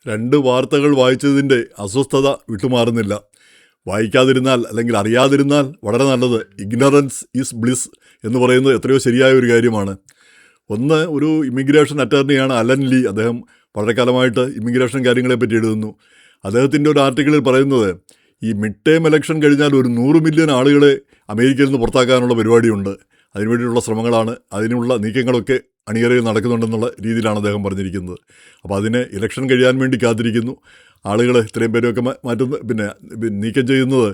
രണ്ട് വാർത്തകൾ വായിച്ചതിൻ്റെ അസ്വസ്ഥത വിട്ടുമാറുന്നില്ല. വായിക്കാതിരുന്നാൽ അല്ലെങ്കിൽ അറിയാതിരുന്നാൽ വളരെ നല്ലത്. ഇഗ്നറൻസ് ഈസ് ബ്ലിസ് എന്ന് പറയുന്നത് എത്രയോ ശരിയായ ഒരു കാര്യമാണ്. ഒന്ന്, ഒരു ഇമിഗ്രേഷൻ അറ്റർണിയാണ് അലൻ ലീ. അദ്ദേഹം വളരെ കാലമായിട്ട് ഇമിഗ്രേഷൻ കാര്യങ്ങളെപ്പറ്റി എഴുതുന്നു. അദ്ദേഹത്തിൻ്റെ ഒരു ആർട്ടിക്കിളിൽ പറയുന്നത്, ഈ മിഡ് ടേം ഇലക്ഷൻ കഴിഞ്ഞാൽ ഒരു 100 മില്യൺ ആളുകളെ അമേരിക്കയിൽ നിന്ന് പുറത്താക്കാനുള്ള പരിപാടിയുണ്ട്. അതിനുവേണ്ടിയുള്ള ശ്രമങ്ങളാണ്, അതിനുള്ള നീക്കങ്ങളൊക്കെ അണിയറയിൽ നടക്കുന്നുണ്ടെന്നുള്ള രീതിയിലാണ് അദ്ദേഹം പറഞ്ഞിരിക്കുന്നത്. അപ്പോൾ അതിന് ഇലക്ഷൻ കഴിയാൻ വേണ്ടി കാത്തിരിക്കുന്നു. ആളുകൾ ഇത്രയും പേരൊക്കെ പിന്നെ നീക്കം ചെയ്യുന്നത്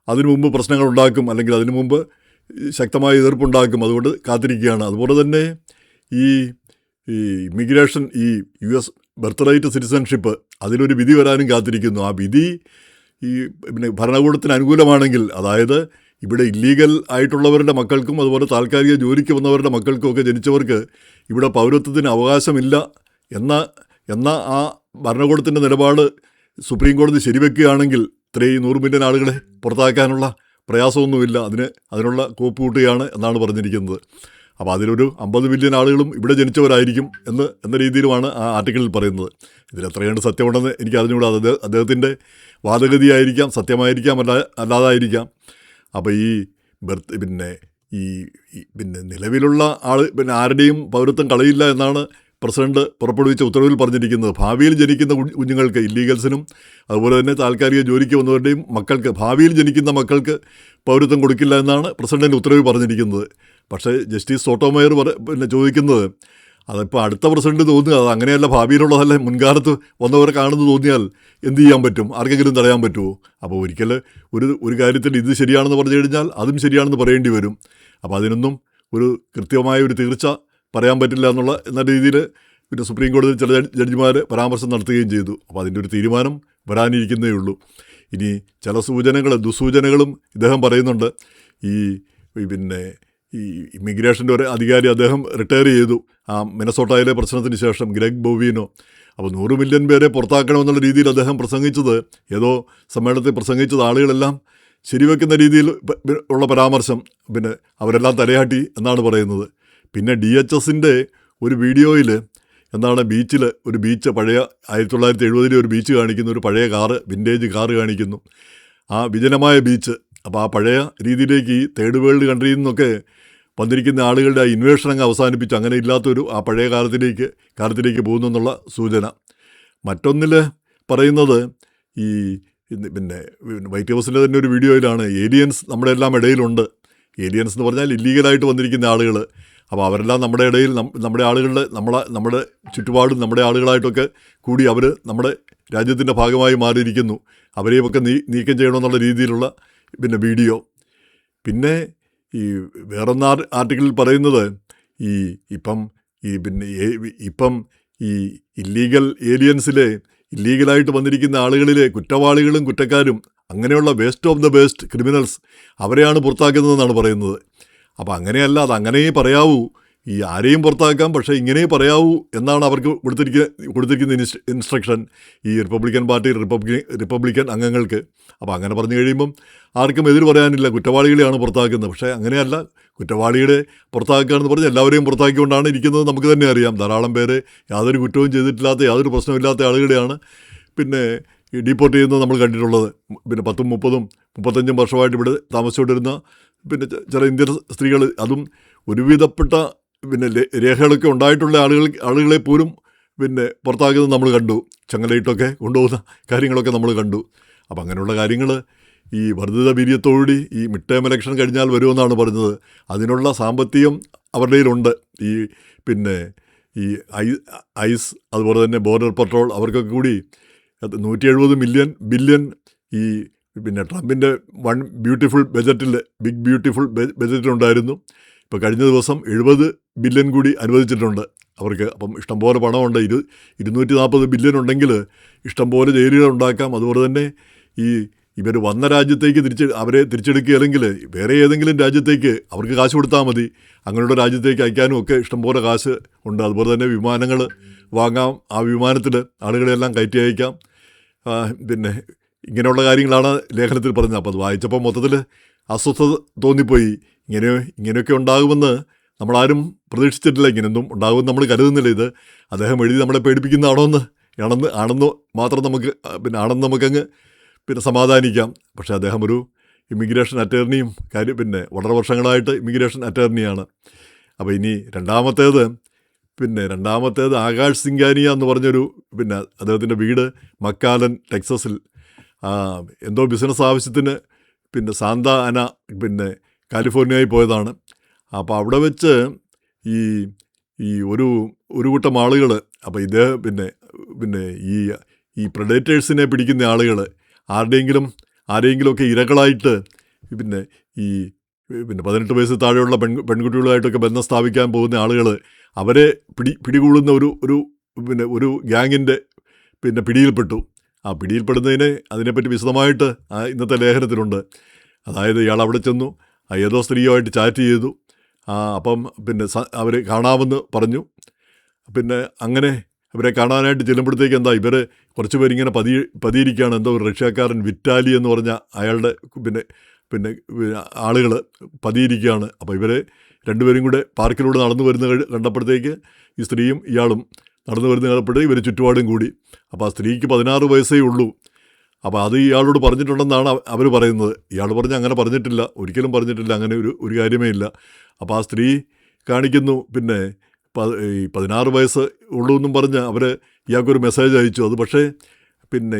അതിനു മുമ്പ് പ്രശ്നങ്ങൾ ഉണ്ടാക്കും, അല്ലെങ്കിൽ അതിനു മുമ്പ് ശക്തമായ എതിർപ്പുണ്ടാക്കും. അതുകൊണ്ട് കാത്തിരിക്കുകയാണ്. അതുപോലെ തന്നെ ഈ ഇമിഗ്രേഷൻ, ഈ US ബർത്ത് റൈറ്റ് സിറ്റിസൺഷിപ്പ്, അതിലൊരു വിധി വരാനും കാത്തിരിക്കുന്നു. ആ വിധി ഈ ഭരണകൂടത്തിന് അനുകൂലമാണെങ്കിൽ, അതായത് ഇവിടെ ഇല്ലീഗൽ ആയിട്ടുള്ളവരുടെ മക്കൾക്കും അതുപോലെ താൽക്കാലിക ജോലിക്ക് വന്നവരുടെ മക്കൾക്കുമൊക്കെ ജനിച്ചവർക്ക് ഇവിടെ പൗരത്വത്തിന് അവകാശമില്ല എന്ന ആ ഭരണകൂടത്തിൻ്റെ നിലപാട് സുപ്രീം കോടതി ശരിവെക്കുകയാണെങ്കിൽ ഇത്രയും 100 മില്യൺ ആളുകളെ പുറത്താക്കാനുള്ള പ്രയാസമൊന്നുമില്ല. അതിനുള്ള കോപ്പ് കൂട്ടുകയാണ് എന്നാണ് പറഞ്ഞിരിക്കുന്നത്. അപ്പോൾ അതിലൊരു 50 മില്യൺ ആളുകളും ഇവിടെ ജനിച്ചവരായിരിക്കും എന്ന രീതിയിലുമാണ് ആ ആർട്ടിക്കിളിൽ പറയുന്നത്. ഇതിലെത്രയാണ് സത്യമുണ്ടെന്ന് എനിക്ക് അറിഞ്ഞുകൂടാ. അദ്ദേഹത്തിൻ്റെ വാദഗതിയായിരിക്കാം, സത്യമായിരിക്കാം, അല്ലാതായിരിക്കാം. അപ്പോൾ ഈ നിലവിലുള്ള ആൾ ആരുടെയും പൗരത്വം കളയില്ല എന്നാണ് പ്രസിഡന്റ് പുറപ്പെടുവിച്ച ഉത്തരവിൽ പറഞ്ഞിരിക്കുന്നത്. ഭാവിയിൽ ജനിക്കുന്ന കുഞ്ഞുങ്ങൾക്ക്, ഇല്ലീഗൽസിനും അതുപോലെ തന്നെ താൽക്കാലിക ജോലിക്ക് വന്നവരുടെയും മക്കൾക്ക്, ഭാവിയിൽ ജനിക്കുന്ന മക്കൾക്ക് പൗരത്വം കൊടുക്കില്ല എന്നാണ് പ്രസിഡന്റിൻ്റെ ഉത്തരവിൽ പറഞ്ഞിരിക്കുന്നത്. പക്ഷേ ജസ്റ്റിസ് സോട്ടോമയർ ചോദിക്കുന്നത്, അതിപ്പോൾ അടുത്ത പ്രസിഡന്റ് തോന്നുക, അത് അങ്ങനെയല്ല, ഭാവിയിലുള്ളതല്ല, മുൻകാലത്ത് വന്നവരെ കാണുന്നു തോന്നിയാൽ എന്ത് ചെയ്യാൻ പറ്റും? ആർക്കെങ്കിലും തടയാൻ പറ്റുമോ? അപ്പോൾ ഒരിക്കൽ ഒരു കാര്യത്തിൽ ഇത് ശരിയാണെന്ന് പറഞ്ഞു കഴിഞ്ഞാൽ അതും ശരിയാണെന്ന് പറയേണ്ടി വരും. അപ്പോൾ അതിനൊന്നും ഒരു കൃത്യമായ ഒരു തീർച്ച പറയാൻ പറ്റില്ല എന്ന രീതിയിൽ സുപ്രീം കോടതിയിൽ ചില ജഡ്ജിമാർ പരാമർശം നടത്തുകയും ചെയ്തു. അപ്പോൾ അതിൻ്റെ ഒരു തീരുമാനം വരാനിരിക്കുന്നേ ഉള്ളൂ. ഇനി ചില ദുസ്സൂചനകളും ഇദ്ദേഹം പറയുന്നുണ്ട്. ഈ ഇമിഗ്രേഷൻ്റെ ഒരു അധികാരി, അദ്ദേഹം റിട്ടയർ ചെയ്തു ആ മിനസോട്ടയിലെ പ്രശ്നത്തിന് ശേഷം, ഗ്രെഗ് ബൊവീനോ. അപ്പോൾ 100 മില്യൺ പേരെ പുറത്താക്കണമെന്നുള്ള രീതിയിൽ അദ്ദേഹം പ്രസംഗിച്ചത്, ഏതോ സമ്മേളനത്തിൽ പ്രസംഗിച്ചത് ആളുകളെല്ലാം ശരിവെക്കുന്ന രീതിയിൽ ഉള്ള പരാമർശം, അവരെല്ലാം തലയാട്ടി എന്നാണ് പറയുന്നത്. പിന്നെ DHSൻ്റെ ഒരു വീഡിയോയിൽ ബീച്ചിൽ ഒരു ബീച്ച്, പഴയ 1970 ഒരു ബീച്ച് കാണിക്കുന്നു, ഒരു പഴയ വിൻറ്റേജ് കാറ് കാണിക്കുന്നു, ആ വിജനമായ ബീച്ച്. അപ്പോൾ ആ പഴയ രീതിയിലേക്ക് ഈ തേർഡ് വേൾഡ് കൺട്രിയിൽ നിന്നൊക്കെ വന്നിരിക്കുന്ന ആളുകളുടെ ആ ഇൻവേഷൻ അങ്ങ് അവസാനിപ്പിച്ച് അങ്ങനെ ഇല്ലാത്തൊരു ആ പഴയ കാലത്തിലേക്ക് പോകുന്നു എന്നുള്ള സൂചന. മറ്റൊന്നിൽ പറയുന്നത്, ഈ വൈറ്റ് ഹൗസിൻ്റെ തന്നെ ഒരു വീഡിയോയിലാണ് ഏലിയൻസ് നമ്മുടെ എല്ലാം ഇടയിലുണ്ട്. ഏലിയൻസ് എന്ന് പറഞ്ഞാൽ ഇല്ലീഗലായിട്ട് വന്നിരിക്കുന്ന ആളുകൾ. അപ്പോൾ അവരെല്ലാം നമ്മുടെ ഇടയിൽ, നമ്മുടെ ആളുകളുടെ, നമ്മുടെ ചുറ്റുപാടും നമ്മുടെ ആളുകളായിട്ടൊക്കെ കൂടി അവർ നമ്മുടെ രാജ്യത്തിൻ്റെ ഭാഗമായി മാറിയിരിക്കുന്നു. അവരെയൊക്കെ നീക്കം ചെയ്യണമെന്നുള്ള രീതിയിലുള്ള വീഡിയോ. പിന്നെ ഈ വേറൊന്ന ആർട്ടിക്കിളിൽ പറയുന്നത്, ഇപ്പം ഈ ഇല്ലീഗൽ ഏലിയൻസിലെ, ഇല്ലീഗലായിട്ട് വന്നിരിക്കുന്ന ആളുകളിലെ കുറ്റവാളികളും കുറ്റക്കാരും, അങ്ങനെയുള്ള waste of the best criminals, അവരെയാണ് പുറത്താക്കുന്നതെന്നാണ് പറയുന്നത്. അപ്പോൾ അങ്ങനെയല്ല, അത് അങ്ങനെയേ പറയാവൂ, ഈ ആരെയും പുറത്താക്കാം, പക്ഷേ ഇങ്ങനെ പറയാവൂ എന്നാണ് അവർക്ക് കൊടുത്തിരിക്കുന്ന ഇൻസ്ട്രക്ഷൻ, ഈ റിപ്പബ്ലിക്കൻ പാർട്ടി റിപ്പബ്ലിക്കൻ അംഗങ്ങൾക്ക്. അപ്പോൾ അങ്ങനെ പറഞ്ഞു കഴിയുമ്പം ആർക്കും എതിര് പറയാനില്ല, കുറ്റവാളികളെയാണ് പുറത്താക്കുന്നത്. പക്ഷേ അങ്ങനെയല്ല, കുറ്റവാളിയുടെ പുറത്താക്കുക എന്ന് പറഞ്ഞാൽ എല്ലാവരെയും പുറത്താക്കിക്കൊണ്ടാണ് ഇരിക്കുന്നത്. നമുക്ക് തന്നെ അറിയാം, ധാരാളം പേര് യാതൊരു കുറ്റവും ചെയ്തിട്ടില്ലാത്ത, യാതൊരു പ്രശ്നമില്ലാത്ത ആളുകളെയാണ് ഡീപ്പോർട്ട് ചെയ്യുന്നത് നമ്മൾ കണ്ടിട്ടുള്ളത്. 10, 30, 35 വർഷമായിട്ട് ഇവിടെ താമസിച്ചുകൊണ്ടിരുന്ന ചില ഇന്ത്യൻ സ്ത്രീകൾ, അതും ഒരുവിധപ്പെട്ട രേഖകളൊക്കെ ഉണ്ടായിട്ടുള്ള ആളുകളെ പോലും പുറത്താക്കുന്നത് നമ്മൾ കണ്ടു. ചങ്ങലയിട്ടൊക്കെ കൊണ്ടുപോകുന്ന കാര്യങ്ങളൊക്കെ നമ്മൾ കണ്ടു. അപ്പം അങ്ങനെയുള്ള കാര്യങ്ങൾ ഈ വർദ്ധിത വീര്യത്തോടുകൂടി ഈ മിഡ് ടേം ഇലക്ഷൻ കഴിഞ്ഞാൽ വരുമെന്നാണ് പറഞ്ഞത്. അതിനുള്ള സാമ്പത്തികം അവരുടെ കയ്യിലുണ്ട്. ഈ ഐസ്, അതുപോലെ തന്നെ ബോർഡർ പട്രോൾ, അവർക്കൊക്കെ കൂടി 170 ബില്യൺ ഈ ട്രംപിൻ്റെ വൺ ബ്യൂട്ടിഫുൾ ബജറ്റിൽ, ബിഗ് ബ്യൂട്ടിഫുൾ ബജറ്റിലുണ്ടായിരുന്നു. ഇപ്പോൾ കഴിഞ്ഞ ദിവസം 70 ബില്യൺ കൂടി അനുവദിച്ചിട്ടുണ്ട് അവർക്ക്. അപ്പം ഇഷ്ടംപോലെ പണമുണ്ട്. 240 ബില്യൺ ഉണ്ടെങ്കിൽ ഇഷ്ടംപോലെ ജയിലുകൾ ഉണ്ടാക്കാം. അതുപോലെ തന്നെ ഇവർ വന്ന രാജ്യത്തേക്ക് അവരെ തിരിച്ചെടുക്കുകയല്ലെങ്കിൽ വേറെ ഏതെങ്കിലും രാജ്യത്തേക്ക് അവർക്ക് കാശ് കൊടുത്താൽ മതി. അങ്ങനെയുള്ള രാജ്യത്തേക്ക് അയക്കാനും ഒക്കെ ഇഷ്ടംപോലെ കാശ് ഉണ്ട്. അതുപോലെ തന്നെ വിമാനങ്ങൾ വാങ്ങാം, ആ വിമാനത്തിൽ ആളുകളെല്ലാം കയറ്റി അയക്കാം. ഇങ്ങനെയുള്ള കാര്യങ്ങളാണ് ലേഖനത്തിൽ പറഞ്ഞത്. അപ്പോൾ അത് വായിച്ചപ്പോൾ മൊത്തത്തിൽ അസ്വസ്ഥത തോന്നിപ്പോയി. ഇങ്ങനെയൊക്കെ ഉണ്ടാകുമെന്ന് നമ്മളാരും പ്രതീക്ഷിച്ചിട്ടില്ല. ഇങ്ങനെയൊന്നും ഉണ്ടാകുമെന്ന് നമ്മൾ കരുതുന്നില്ല. ഇത് അദ്ദേഹം എഴുതി നമ്മളെ പേടിപ്പിക്കുന്നതാണോ എന്ന് ആണെന്ന് മാത്രം നമുക്ക് ആണെന്ന് നമുക്കങ്ങ് സമാധാനിക്കാം. പക്ഷേ അദ്ദേഹം ഒരു ഇമിഗ്രേഷൻ അറ്റേർണിയും വളരെ വർഷങ്ങളായിട്ട് ഇമിഗ്രേഷൻ അറ്റേർണിയാണ്. അപ്പോൾ ഇനി രണ്ടാമത്തേത് ആകാശ് സിംഗാനിയ എന്ന് പറഞ്ഞൊരു അദ്ദേഹത്തിൻ്റെ വീട് മക്കാലൻ ടെക്സസിൽ. എന്തോ ബിസിനസ് ആവശ്യത്തിന് സാന്താ അന കാലിഫോർണിയയിൽ പോയതാണ്. അപ്പോൾ അവിടെ വെച്ച് ഈ ഒരു കൂട്ടം ആളുകൾ, അപ്പോൾ ഇദ്ദേഹം ഈ പ്രെഡേറ്റേഴ്സിനെ പിടിക്കുന്ന ആളുകൾ ആരെങ്കിലുമൊക്കെ ഇരകളായിട്ട് ഈ 18 വയസ്സ് താഴെയുള്ള പെൺകുട്ടികളുമായിട്ടൊക്കെ ബന്ധം സ്ഥാപിക്കാൻ പോകുന്ന ആളുകൾ, അവരെ പിടികൂടുന്ന ഒരു ഗ്യാങ്ങിൻ്റെ പിടിയിൽപ്പെട്ടു. ആ പിടിയിൽപ്പെടുന്നതിന് അതിനെപ്പറ്റി വിശദമായിട്ട് ഇന്നത്തെ ലേഖനത്തിലുണ്ട്. അതായത് ഇയാൾ അവിടെ ചെന്നു, ഏതോ സ്ത്രീയുമായിട്ട് ചാറ്റ് ചെയ്തു. അപ്പം അവർ കാണാമെന്ന് പറഞ്ഞു. അങ്ങനെ അവരെ കാണാനായിട്ട് ചെല്ലുമ്പോഴത്തേക്ക് ഇവർ കുറച്ച് പേരിങ്ങനെ പതിയിരിക്കുകയാണ്. എന്തോ ഒരു റഷ്യക്കാരൻ വിറ്റാലി എന്ന് പറഞ്ഞ അയാളുടെ ആളുകൾ പതിയിരിക്കുകയാണ്. അപ്പോൾ ഇവർ രണ്ടുപേരും കൂടെ പാർക്കിലൂടെ നടന്നു വരുന്ന കണ്ടപ്പോഴത്തേക്ക് ഈ സ്ത്രീയും ഇയാളും നടന്നു വരുന്ന കണ്ടപ്പോഴത്തേക്ക് ഇവർ ചുറ്റുപാടും കൂടി. അപ്പോൾ ആ സ്ത്രീക്ക് 16 വയസ്സേ ഉള്ളൂ. അപ്പോൾ അത് ഇയാളോട് പറഞ്ഞിട്ടുണ്ടെന്നാണ് അവർ പറയുന്നത്. ഇയാൾ അങ്ങനെ പറഞ്ഞിട്ടില്ല, ഒരിക്കലും പറഞ്ഞിട്ടില്ല, അങ്ങനെ ഒരു കാര്യമേ ഇല്ല. അപ്പോൾ ആ സ്ത്രീ കാണിക്കുന്നു 16 വയസ്സ് ഉള്ളൂ എന്നും പറഞ്ഞ് അവർ ഇയാൾക്കൊരു മെസ്സേജ് അയച്ചു. അത് പക്ഷേ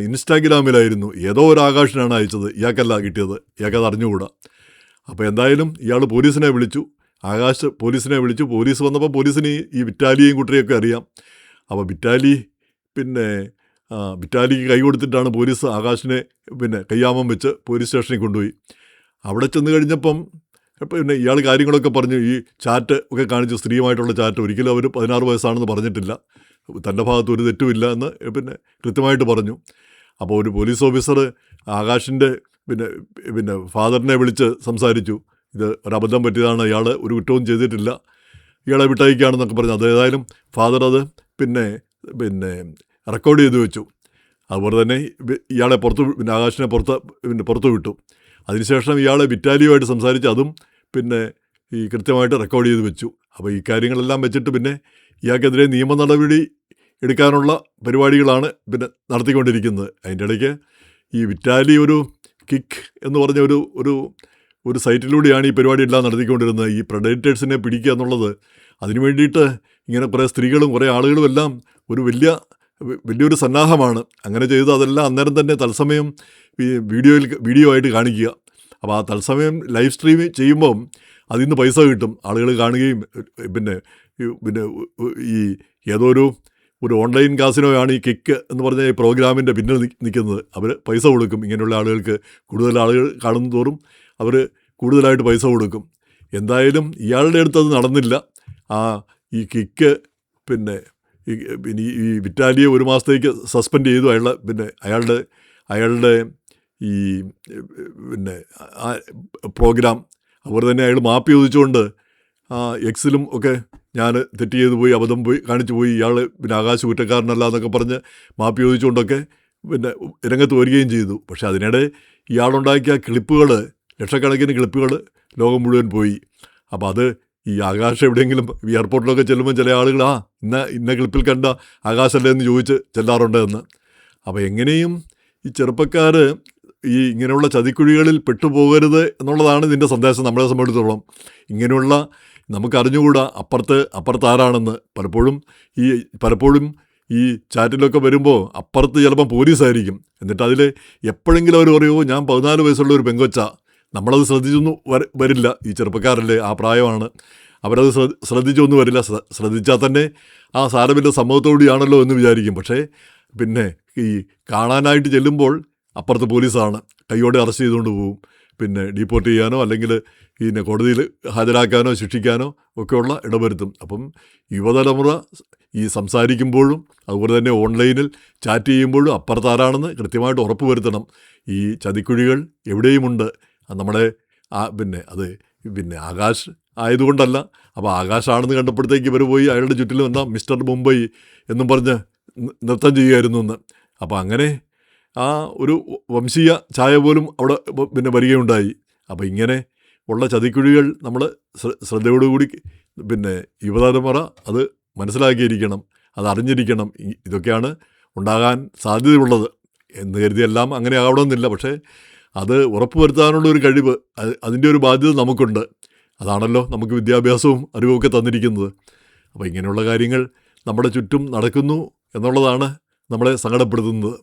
ഇൻസ്റ്റാഗ്രാമിലായിരുന്നു. ഏതോ ഒരു ആകാശനാണ് അയച്ചത്, ഇയാൾക്കല്ല കിട്ടിയത്, ഇയാൾക്കത് അറിഞ്ഞുകൂടാ. അപ്പോൾ എന്തായാലും ഇയാൾ പോലീസിനെ വിളിച്ചു. ആകാശ് പോലീസിനെ വിളിച്ചു. പോലീസ് വന്നപ്പോൾ പോലീസിന് ഈ വിറ്റാലിയെയും കുട്ടിയൊക്കെ അറിയാം. അപ്പോൾ വിറ്റാലിക്ക് കൈ കൊടുത്തിട്ടാണ് പോലീസ് ആകാശിനെ കയ്യാമം വെച്ച് പോലീസ് സ്റ്റേഷനിൽ കൊണ്ടുപോയി. അവിടെ ചെന്ന് കഴിഞ്ഞപ്പം ഇയാൾ കാര്യങ്ങളൊക്കെ പറഞ്ഞു. ഈ ചാറ്റ് ഒക്കെ കാണിച്ചു, സ്ത്രീയുമായിട്ടുള്ള ചാറ്റ്. ഒരിക്കലും അവർ 16 വയസ്സാണെന്ന് പറഞ്ഞിട്ടില്ല, തൻ്റെ ഭാഗത്ത് ഒരു തെറ്റുമില്ല എന്ന് കൃത്യമായിട്ട് പറഞ്ഞു. അപ്പോൾ ഒരു പോലീസ് ഓഫീസർ ആകാശിൻ്റെ ഫാദറിനെ വിളിച്ച് സംസാരിച്ചു. ഇത് ഒരബദ്ധം പറ്റിയതാണ്, ഇയാൾ ഒരു കുറ്റവും ചെയ്തിട്ടില്ല, ഇയാളെ വിട്ടയക്കുകയാണെന്നൊക്കെ പറഞ്ഞു. അതേതായാലും ഫാദർ അത് റെക്കോർഡ് ചെയ്ത് വെച്ചു. അതുപോലെ തന്നെ ഇയാളെ ആകാശിനെ പുറത്ത് വിട്ടു. അതിനുശേഷം ഇയാളെ വിറ്റാലിയുമായിട്ട് സംസാരിച്ച് അതും ഈ കൃത്യമായിട്ട് റെക്കോർഡ് ചെയ്ത് വെച്ചു. അപ്പോൾ ഈ കാര്യങ്ങളെല്ലാം വെച്ചിട്ട് ഇയാൾക്കെതിരെ നിയമ നടപടി എടുക്കാനുള്ള പരിപാടികളാണ് നടത്തിക്കൊണ്ടിരിക്കുന്നത്. അതിൻ്റെ ഇടയ്ക്ക് ഈ വിറ്റാലി ഒരു കിക്ക് എന്ന് പറഞ്ഞ ഒരു സൈറ്റിലൂടെയാണ് ഈ പരിപാടിയെല്ലാം നടത്തിക്കൊണ്ടിരുന്നത്. ഈ പ്രെഡേറ്റേഴ്സിനെ പിടിക്കുക എന്നുള്ളത്, അതിനു വേണ്ടിയിട്ട് ഇങ്ങനെ കുറേ സ്ത്രീകളും കുറേ ആളുകളും എല്ലാം വലിയൊരു സന്നാഹമാണ്. അങ്ങനെ ചെയ്ത് അതെല്ലാം അന്നേരം തന്നെ തത്സമയം ഈ വീഡിയോ ആയിട്ട് കാണിക്കുക. അപ്പോൾ ആ തത്സമയം ലൈവ് സ്ട്രീം ചെയ്യുമ്പം അതിൽ നിന്ന് പൈസ കിട്ടും. ആളുകൾ കാണുകയും ഈ ഏതോ ഒരു ഓൺലൈൻ കാസിനോയാണ് ഈ കിക്ക് എന്ന് പറഞ്ഞ ഈ പ്രോഗ്രാമിൻ്റെ പിന്നിൽ നിൽക്കുന്നത്. അവർ പൈസ കൊടുക്കും ഇങ്ങനെയുള്ള ആളുകൾക്ക്. കൂടുതൽ ആളുകൾ കാണുന്ന തോറും അവർ കൂടുതലായിട്ട് പൈസ കൊടുക്കും. എന്തായാലും ഇയാളുടെ അടുത്ത് അത് നടന്നില്ല. ഈ കിക്ക് ഈ വിറ്റാലിയെ 1 മാസത്തേക്ക് സസ്പെൻഡ് ചെയ്തു. അയാളുടെ ഈ പ്രോഗ്രാം. അതുപോലെ തന്നെ അയാൾ മാപ്പ് ചോദിച്ചുകൊണ്ട് എക്സിലും ഒക്കെ ഞാൻ തെറ്റ് ചെയ്തു പോയി, അബദ്ധം കാണിച്ചു പോയി, ഇയാൾ ആകാശ കുറ്റക്കാരനല്ല എന്നൊക്കെ പറഞ്ഞ് മാപ്പ് ചോദിച്ചുകൊണ്ടൊക്കെ രംഗത്ത് വരികയും ചെയ്തു. പക്ഷേ അതിനിടെ ഇയാളുണ്ടാക്കിയ ക്ലിപ്പുകൾ, ലക്ഷക്കണക്കിന് ക്ലിപ്പുകൾ ലോകം മുഴുവൻ പോയി. അപ്പോൾ അത് ഈ ആകാശം എവിടെയെങ്കിലും എയർപോർട്ടിലൊക്കെ ചെല്ലുമ്പോൾ ചില ആളുകൾ ഇന്ന ക്ലിപ്പിൽ കണ്ട ആകാശമല്ലേ എന്ന് ചോദിച്ച് ചെല്ലാറുണ്ട് എന്ന്. അപ്പോൾ എങ്ങനെയും ഈ ചെറുപ്പക്കാർ ഈ ഇങ്ങനെയുള്ള ചതിക്കുഴികളിൽ പെട്ടുപോകരുത് എന്നുള്ളതാണ് ഇതിൻ്റെ സന്ദേശം. നമ്മളെ സംബന്ധിച്ചിടത്തോളം ഇങ്ങനെയുള്ള നമുക്കറിഞ്ഞുകൂടാ അപ്പുറത്ത് ആരാണെന്ന്. പലപ്പോഴും ഈ ചാറ്റിലൊക്കെ വരുമ്പോൾ അപ്പുറത്ത് ചിലപ്പം പോലീസായിരിക്കും. എന്നിട്ട് അതിൽ എപ്പോഴെങ്കിലും അവർ പറയുമോ ഞാൻ 14 വയസ്സുള്ള ഒരു പെങ്കൊച്ച, നമ്മളത് ശ്രദ്ധിച്ചൊന്നും വരില്ല. ഈ ചെറുപ്പക്കാരല്ലേ, ആ പ്രായമാണ്, അവരത് ശ്രദ്ധിച്ചൊന്നും വരില്ല. ശ്രദ്ധിച്ചാൽ തന്നെ സാരമില്ല, സംഭവത്തോടെയാണല്ലോ എന്ന് വിചാരിക്കും. പക്ഷേ ഈ കാണാനായിട്ട് ചെല്ലുമ്പോൾ അപ്പുറത്ത് പോലീസാണ്, കൈയോടെ അറസ്റ്റ് ചെയ്തുകൊണ്ട് പോകും. ഡീപ്പോർട്ട് ചെയ്യാനോ അല്ലെങ്കിൽ കോടതിയിൽ ഹാജരാക്കാനോ ശിക്ഷിക്കാനോ ഒക്കെയുള്ള ഇടവരുത്തും. അപ്പം യുവതലമുറ ഈ സംസാരിക്കുമ്പോഴും അതുപോലെ തന്നെ ഓൺലൈനിൽ ചാറ്റ് ചെയ്യുമ്പോഴും അപ്പുറത്താരാണെന്ന് കൃത്യമായിട്ട് ഉറപ്പ് വരുത്തണം. ഈ ചതിക്കുഴികൾ എവിടെയുമുണ്ട്. നമ്മളെ അത് ആകാശ് ആയതുകൊണ്ടല്ല. അപ്പോൾ ആകാശാണെന്ന് കണ്ടപ്പോഴത്തേക്ക് ഇവർ പോയി അയാളുടെ ചുറ്റിലും എന്താ മിസ്റ്റർ മുംബൈ എന്നും പറഞ്ഞ് നൃത്തം ചെയ്യുമായിരുന്നു എന്ന്. അപ്പോൾ അങ്ങനെ ഒരു വംശീയ ഛായ പോലും അവിടെ വരികയുണ്ടായി. അപ്പോൾ ഇങ്ങനെ ഉള്ള ചതിക്കുഴികൾ നമ്മൾ ശ്രദ്ധയോടുകൂടി യുവതലമുറ അത് മനസ്സിലാക്കിയിരിക്കണം, അത് അറിഞ്ഞിരിക്കണം. ഇതൊക്കെയാണ് ഉണ്ടാകാൻ സാധ്യതയുള്ളത്. എന്ന് കരുതിയെല്ലാം അങ്ങനെ ആവണമെന്നില്ല. പക്ഷേ അത് ഉറപ്പുവരുത്താനുള്ളൊരു കഴിവ്, അതിൻ്റെ ഒരു ബാധ്യത നമുക്കുണ്ട്. അതാണല്ലോ നമുക്ക് വിദ്യാഭ്യാസവും അറിവുമൊക്കെ തന്നിരിക്കുന്നത്. അപ്പോൾ ഇങ്ങനെയുള്ള കാര്യങ്ങൾ നമ്മുടെ ചുറ്റും നടക്കുന്നു എന്നുള്ളതാണ് നമ്മളെ സങ്കടപ്പെടുത്തുന്നത്.